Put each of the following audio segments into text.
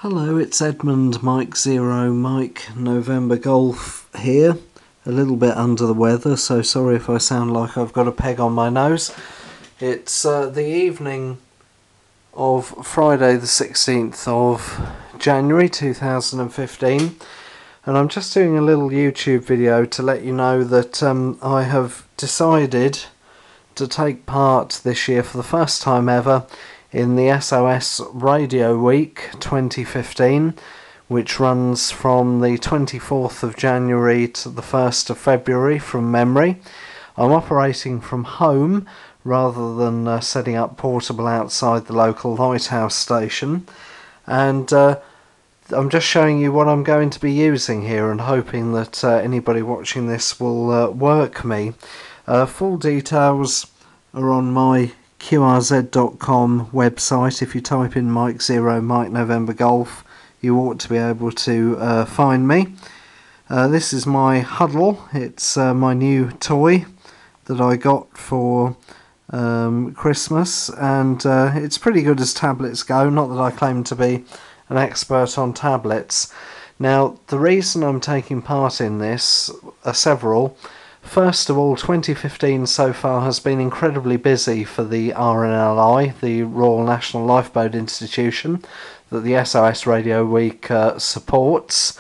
Hello, it's Edmund Mike 0 Mike November Golf here. A little bit under the weather, so sorry if I sound like I've got a peg on my nose. It's the evening of Friday the 16th of January 2015, and I'm just doing a little YouTube video to let you know that I have decided to take part this year for the first time ever in the SOS Radio Week 2015, which runs from the 24th of January to the 1st of February from memory. I'm operating from home rather than setting up portable outside the local lighthouse station, and I'm just showing you what I'm going to be using here and hoping that anybody watching this will work me. Full details are on my qrz.com website. If you type in Mike 0 Mike November Golf, you ought to be able to find me. This is my huddle. It's my new toy that I got for Christmas, and it's pretty good as tablets go. Not that I claim to be an expert on tablets. Now, the reason I'm taking part in this are several. First of all, 2015 so far has been incredibly busy for the RNLI, the Royal National Lifeboat Institution, that the SOS Radio Week supports.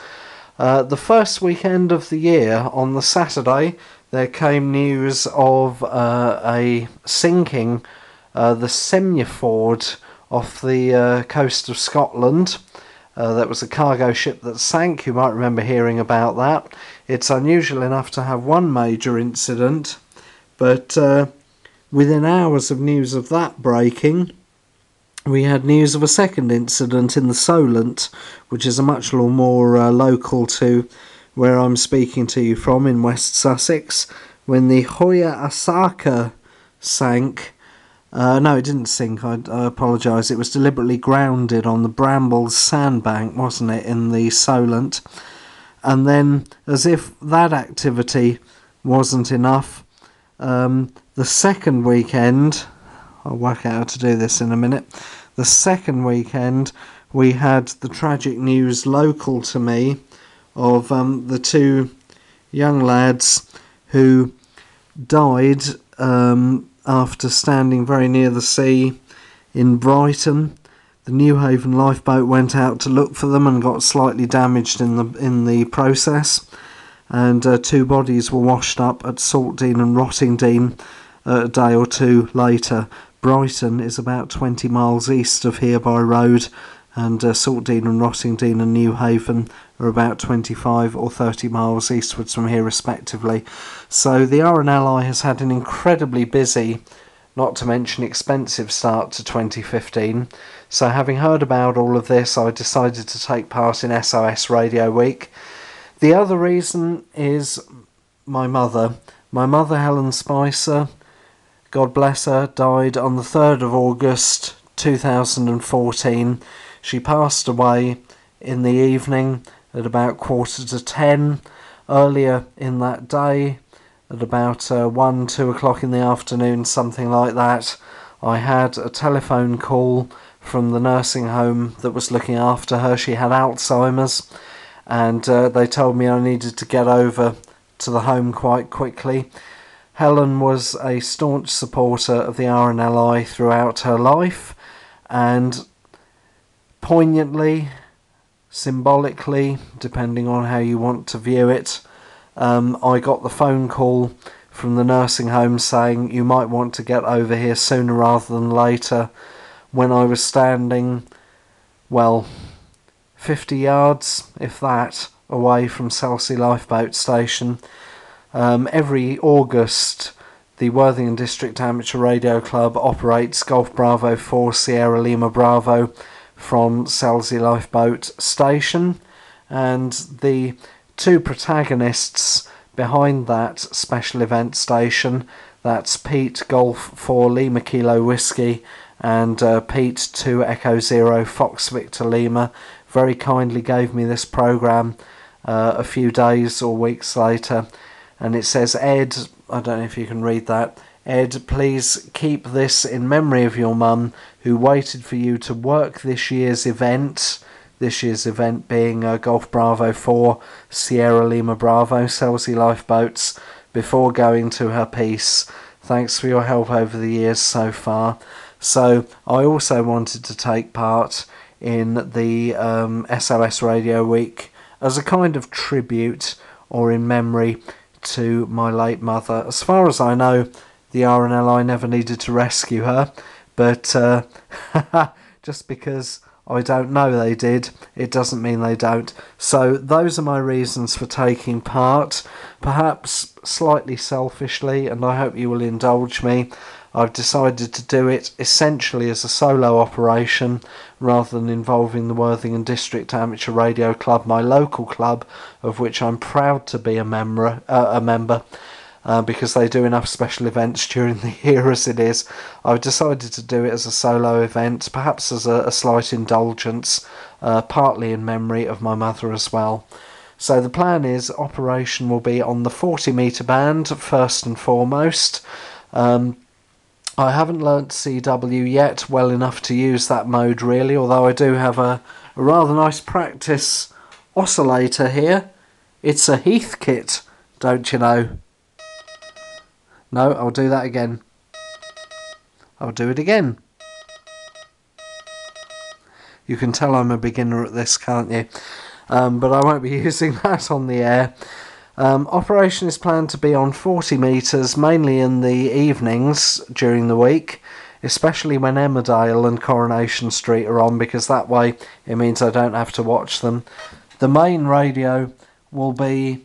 The first weekend of the year, on the Saturday, there came news of a sinking, the Semyford off the coast of Scotland. That was a cargo ship that sank. You might remember hearing about that. It's unusual enough to have one major incident, but within hours of news of that breaking, we had news of a second incident in the Solent, which is a much more local to where I'm speaking to you from in West Sussex, when the Hoya Asaka sank. No, it didn't sink, I apologise. It was deliberately grounded on the Brambles sandbank, wasn't it, in the Solent? And then, as if that activity wasn't enough, the second weekend, I'll work out how to do this in a minute, the second weekend we had the tragic news local to me of the two young lads who died after standing very near the sea in Brighton. The Newhaven lifeboat went out to look for them and got slightly damaged in the process, and two bodies were washed up at Saltdean and Rottingdean a day or two later. Brighton is about 20 miles east of here by road, and Saltdean and Rottingdean and Newhaven are about 25 or 30 miles eastwards from here respectively. So the RNLI has had an incredibly busy, not to mention expensive, start to 2015. So having heard about all of this, I decided to take part in SOS Radio Week. The other reason is my mother. My mother, Helen Spicer, God bless her, died on the 3rd of August 2014. She passed away in the evening at about 9:45. Earlier in that day, at about 2 o'clock in the afternoon, something like that, I had a telephone call from the nursing home that was looking after her. She had Alzheimer's, and they told me I needed to get over to the home quite quickly. Helen was a staunch supporter of the RNLI throughout her life, and poignantly, symbolically, depending on how you want to view it, I got the phone call from the nursing home saying you might want to get over here sooner rather than later, when I was standing, well, 50 yards, if that, away from Selsey Lifeboat Station. Every August, the Worthing District Amateur Radio Club operates Golf Bravo 4 Sierra Lima Bravo from Selsey Lifeboat Station, and the two protagonists behind that special event station, that's Pete Golf 4 Lima Kilo Whiskey and Pete 2 Echo Zero Fox Victor Lima, very kindly gave me this programme a few days or weeks later, and it says, Ed, I don't know if you can read that, Ed, please keep this in memory of your mum, who waited for you to work this year's event this year's event being Golf Bravo 4 Sierra Lima Bravo, Selsey Lifeboats, before going to her piece. Thanks for your help over the years so far. So I also wanted to take part in the SOS Radio Week as a kind of tribute or in memory to my late mother. As far as I know, the RNLI never needed to rescue her, but just because I don't know they did, it doesn't mean they don't. So those are my reasons for taking part, perhaps slightly selfishly, and I hope you will indulge me. I've decided to do it essentially as a solo operation rather than involving the Worthing District Amateur Radio Club, my local club, of which I'm proud to be a member, because they do enough special events during the year as it is. I've decided to do it as a solo event, perhaps as a slight indulgence, partly in memory of my mother as well. So the plan is operation will be on the 40 metre band first and foremost. I haven't learnt CW yet well enough to use that mode really, although I do have a rather nice practice oscillator here. It's a Heathkit, don't you know? No, I'll do that again. I'll do it again. You can tell I'm a beginner at this, can't you? But I won't be using that on the air. Operation is planned to be on 40 metres, mainly in the evenings during the week, especially when Emmerdale and Coronation Street are on, because that way it means I don't have to watch them. The main radio will be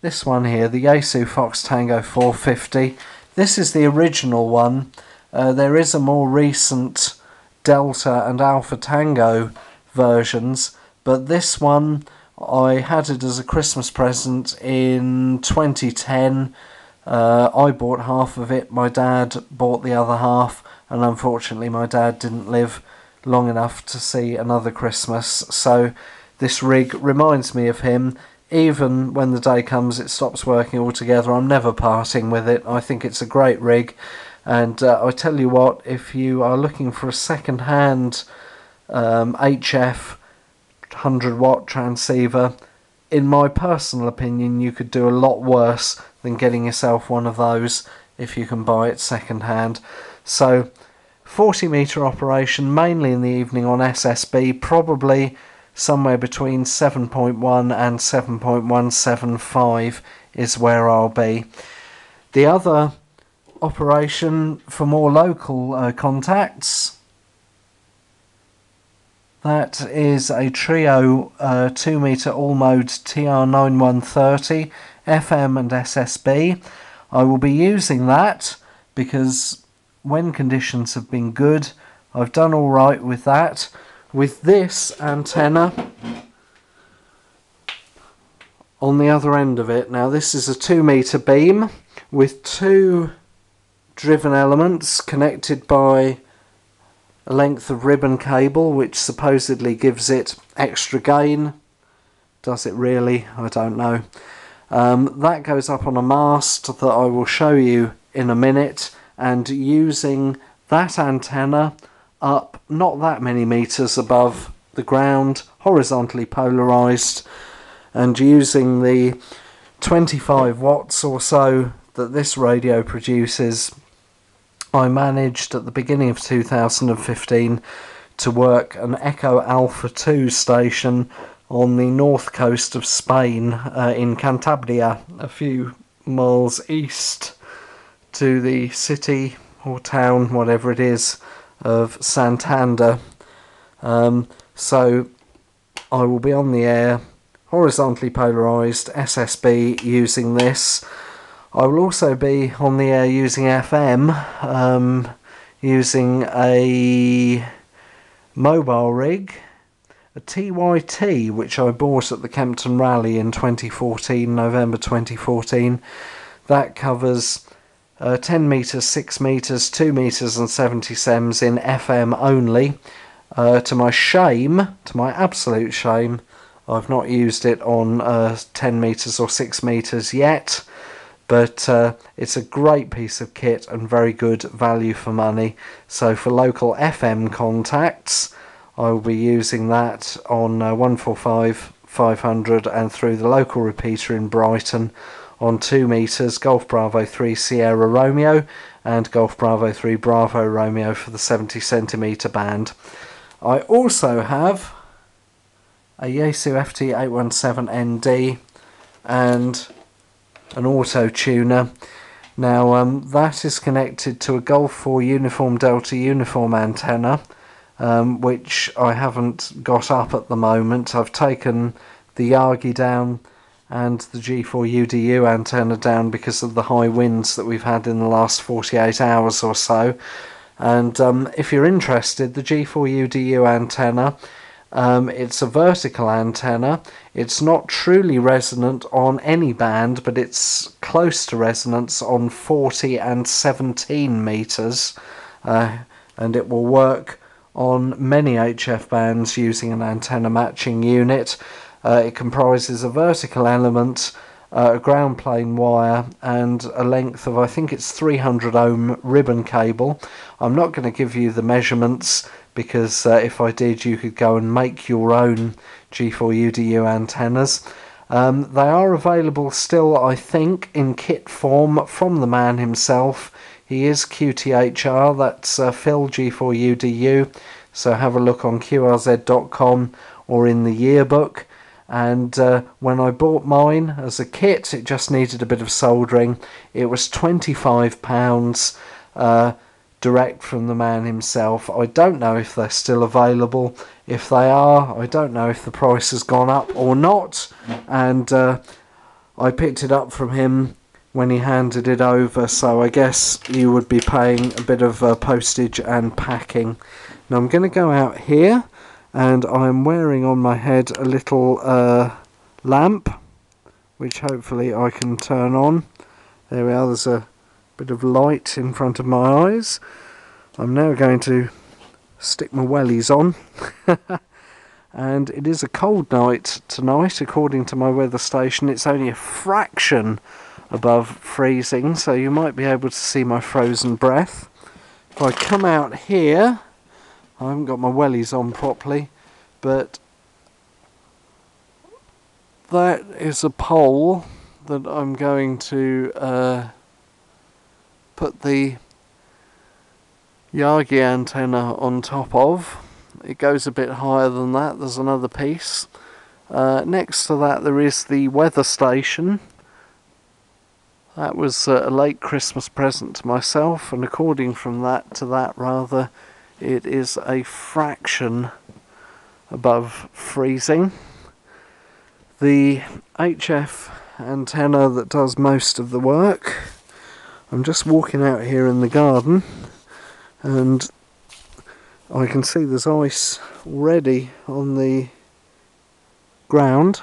this one here, the Yaesu Fox Tango 450. This is the original one. There is a more recent Delta and Alpha Tango versions, but this one I had it as a Christmas present in 2010. I bought half of it, my dad bought the other half, and unfortunately my dad didn't live long enough to see another Christmas, so this rig reminds me of him. Even when the day comes it stops working altogether, I'm never parting with it. I think it's a great rig, and I tell you what, if you are looking for a second-hand HF 100 watt transceiver, in my personal opinion you could do a lot worse than getting yourself one of those if you can buy it second hand. So 40 metre operation, mainly in the evening on SSB, probably somewhere between 7.1 and 7.175 is where I'll be. The other operation for more local contacts, that is a trio 2 metre all mode TR9130 FM and SSB. I will be using that because when conditions have been good, I've done alright with that. With this antenna on the other end of it. Now this is a 2 metre beam with two driven elements connected by a length of ribbon cable which supposedly gives it extra gain. Does it really? I don't know. That goes up on a mast that I will show you in a minute, and using that antenna up not that many metres above the ground, horizontally polarised, and using the 25 watts or so that this radio produces, I managed at the beginning of 2015 to work an Echo Alpha 2 station on the north coast of Spain, in Cantabria, a few miles east to the city or town, whatever it is, of Santander. So I will be on the air, horizontally polarised SSB using this. I will also be on the air using FM, using a mobile rig, a TYT, which I bought at the Kempton Rally in 2014, November 2014. That covers 10 metres, 6 metres, 2 metres and 70 sems in FM only. To my shame, to my absolute shame, I've not used it on 10 metres or 6 metres yet. But it's a great piece of kit and very good value for money. So for local FM contacts, I will be using that on 145, 500 and through the local repeater in Brighton on 2 meters, Golf Bravo 3 Sierra Romeo and Golf Bravo 3 Bravo Romeo for the 70 centimetre band. I also have a Yaesu FT817ND and an auto tuner. Now that is connected to a Golf 4 Uniform Delta Uniform antenna, which I haven't got up at the moment. I've taken the Yagi down and the G4 UDU antenna down because of the high winds that we've had in the last 48 hours or so. And if you're interested, the G4 UDU antenna, it's a vertical antenna. It's not truly resonant on any band, but it's close to resonance on 40 and 17 meters, and it will work on many HF bands using an antenna matching unit. It comprises a vertical element, a ground plane wire and a length of, I think it's 300 ohm ribbon cable. I'm not going to give you the measurements because if I did, you could go and make your own G4 UDU antennas. They are available still, I think, in kit form from the man himself. He is QTHR, that's Phil G4 UDU, so have a look on qrz.com or in the yearbook. And when I bought mine as a kit, it just needed a bit of soldering. It was £25 direct from the man himself. I don't know if they're still available. If they are, I don't know if the price has gone up or not. And I picked it up from him when he handed it over, so I guess you would be paying a bit of postage and packing. Now I'm going to go out here, and I'm wearing on my head a little lamp, which hopefully I can turn on. There we are, there's a bit of light in front of my eyes. I'm now going to stick my wellies on. And it is a cold night tonight, according to my weather station. It's only a fraction above freezing, so you might be able to see my frozen breath. If I come out here, I haven't got my wellies on properly, but that is a pole that I'm going to put the Yagi antenna on top of. It goes a bit higher than that. There's another piece. Next to that there is the weather station. That was a late Christmas present to myself, and according from that to that rather, it is a fraction above freezing. The HF antenna that does most of the work. I'm just walking out here in the garden and I can see there's ice already on the ground.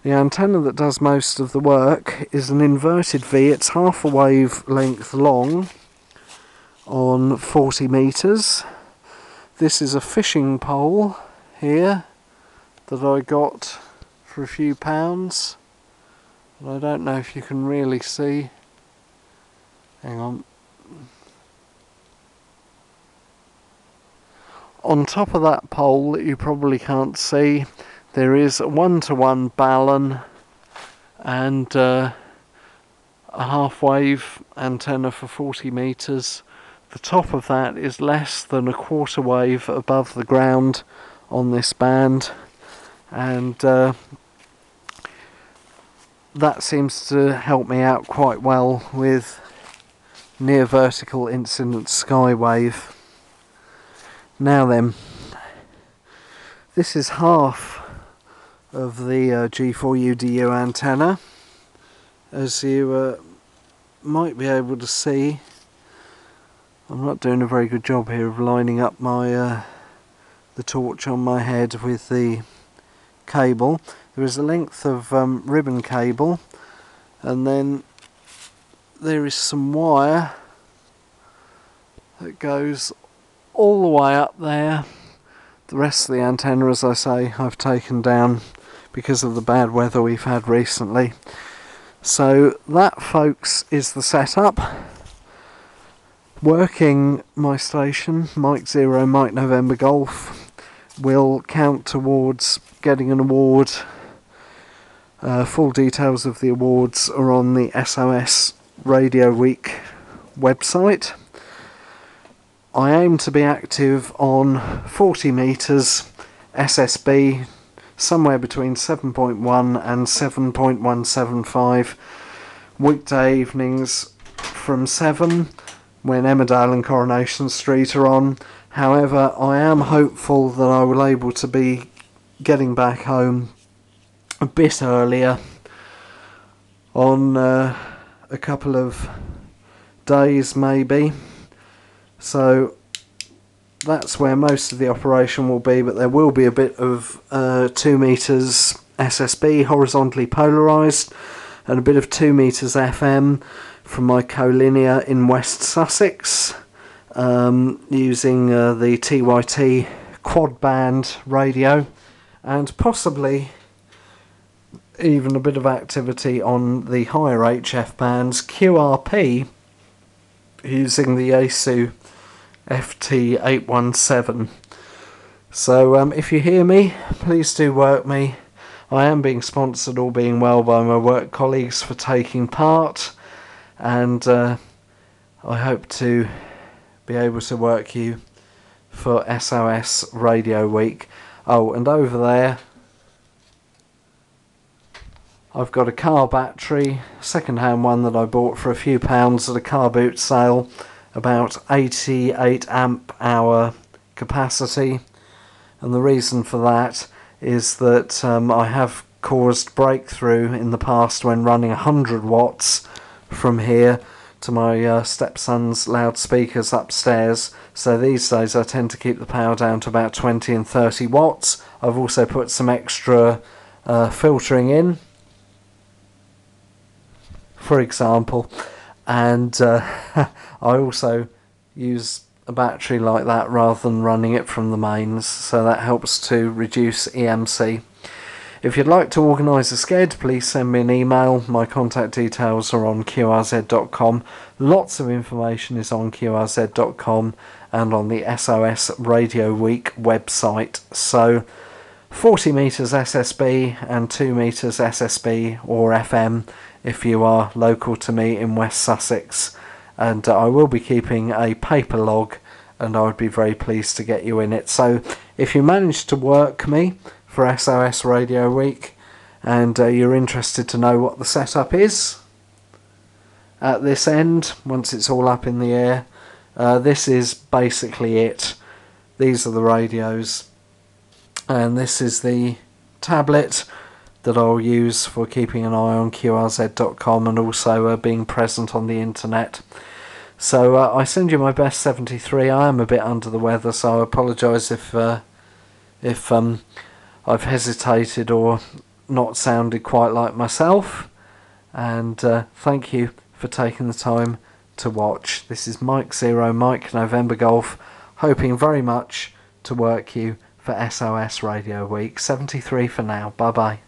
The antenna that does most of the work is an inverted V. It's half a wavelength long on 40 meters. This is a fishing pole here that I got for a few pounds. But I don't know if you can really see. Hang on. On top of that pole that you probably can't see, there is a 1-to-1 balun and a half-wave antenna for 40 meters. The top of that is less than a quarter wave above the ground on this band, and that seems to help me out quite well with near vertical incident skywave. Now then, this is half of the G4 UDU antenna. As you might be able to see, I'm not doing a very good job here of lining up my the torch on my head with the cable. There is a length of ribbon cable, and then there is some wire that goes all the way up there. The rest of the antenna, as I say, I've taken down because of the bad weather we've had recently. So that, folks, is the setup. Working my station, Mike 0, Mike November Golf, will count towards getting an award. Full details of the awards are on the SOS Radio Week website. I aim to be active on 40 metres SSB, somewhere between 7.1 and 7.175, weekday evenings from 7 when Emmerdale and Coronation Street are on. However, I am hopeful that I will be able to be getting back home a bit earlier on a couple of days maybe. So that's where most of the operation will be, but there will be a bit of 2 metres SSB horizontally polarised and a bit of 2 metres FM from my collinear in West Sussex, using the TYT quad band radio, and possibly even a bit of activity on the higher HF bands QRP using the Yaesu FT817. So if you hear me, please do work me. I am being sponsored, all being well, by my work colleagues for taking part, and I hope to be able to work you for SOS Radio Week. Oh, and over there I've got a car battery, second-hand one that I bought for a few pounds at a car boot sale, about 88 amp hour capacity, and the reason for that is that I have caused breakthrough in the past when running 100 watts from here to my stepson's loudspeakers upstairs, so these days I tend to keep the power down to about 20 and 30 watts. I've also put some extra filtering in, for example, and I also use a battery like that rather than running it from the mains, so that helps to reduce EMC. If you'd like to organise a sked, please send me an email. My contact details are on qrz.com. Lots of information is on qrz.com and on the SOS Radio Week website. So 40 metres SSB and 2 metres SSB or FM if you are local to me in West Sussex. And I will be keeping a paper log, and I would be very pleased to get you in it. So if you manage to work me for SOS Radio Week and you're interested to know what the setup is at this end, once it's all up in the air, this is basically it. These are the radios, and this is the tablet that I'll use for keeping an eye on qrz.com and also being present on the internet. So I send you my best 73. I am a bit under the weather, so I apologise if I've hesitated or not sounded quite like myself. And thank you for taking the time to watch. This is Mike 0, Mike November Golf, hoping very much to work you for SOS Radio Week. 73 for now. Bye bye.